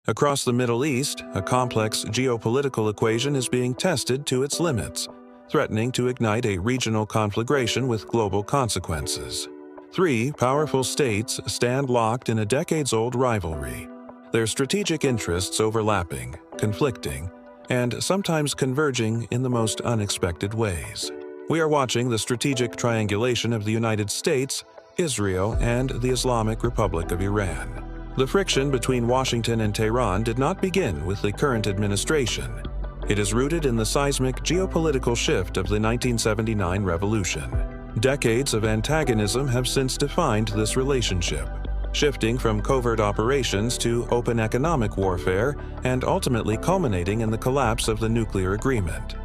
Across the Middle East, a complex geopolitical equation is being tested to its limits, threatening to ignite a regional conflagration with global consequences. Three powerful states stand locked in a decades-old rivalry, their strategic interests overlapping, conflicting, and sometimes converging in the most unexpected ways. We are watching the strategic triangulation of the United States, Israel, and the Islamic Republic of Iran. The friction between Washington and Tehran did not begin with the current administration. It is rooted in the seismic geopolitical shift of the 1979 revolution. Decades of antagonism have since defined this relationship, shifting from covert operations to open economic warfare and ultimately culminating in the collapse of the nuclear agreement.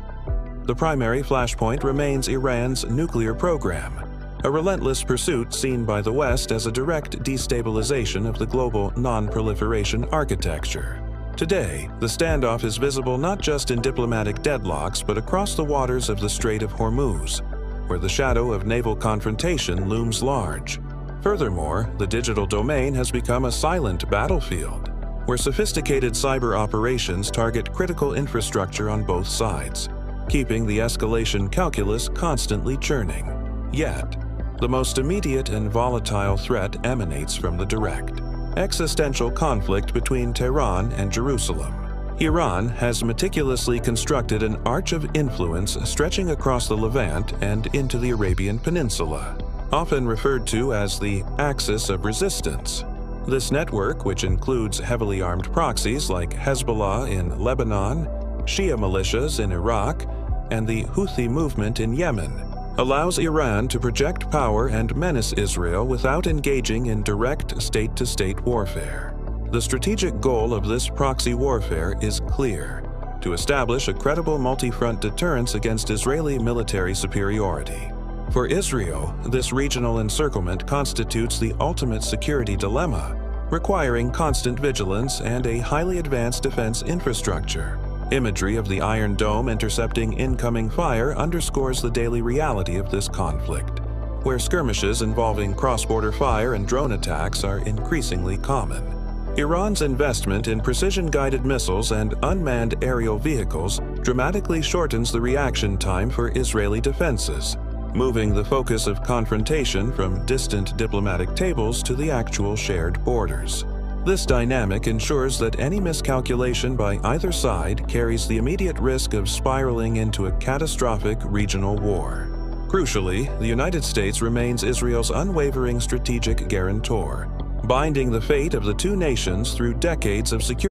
The primary flashpoint remains Iran's nuclear program, a relentless pursuit seen by the West as a direct destabilization of the global non-proliferation architecture. Today, the standoff is visible not just in diplomatic deadlocks but across the waters of the Strait of Hormuz, where the shadow of naval confrontation looms large. Furthermore, the digital domain has become a silent battlefield, where sophisticated cyber operations target critical infrastructure on both sides, keeping the escalation calculus constantly churning. Yet, the most immediate and volatile threat emanates from the direct, existential conflict between Tehran and Jerusalem. Iran has meticulously constructed an arch of influence stretching across the Levant and into the Arabian Peninsula, often referred to as the Axis of Resistance. This network, which includes heavily armed proxies like Hezbollah in Lebanon, Shia militias in Iraq, and the Houthi movement in Yemen, allows Iran to project power and menace Israel without engaging in direct state-to-state warfare. The strategic goal of this proxy warfare is clear: to establish a credible multi-front deterrence against Israeli military superiority. For Israel, this regional encirclement constitutes the ultimate security dilemma, requiring constant vigilance and a highly advanced defense infrastructure. Imagery of the Iron Dome intercepting incoming fire underscores the daily reality of this conflict, where skirmishes involving cross-border fire and drone attacks are increasingly common. Iran's investment in precision-guided missiles and unmanned aerial vehicles dramatically shortens the reaction time for Israeli defenses, moving the focus of confrontation from distant diplomatic tables to the actual shared borders. This dynamic ensures that any miscalculation by either side carries the immediate risk of spiraling into a catastrophic regional war. Crucially, the United States remains Israel's unwavering strategic guarantor, binding the fate of the two nations through decades of security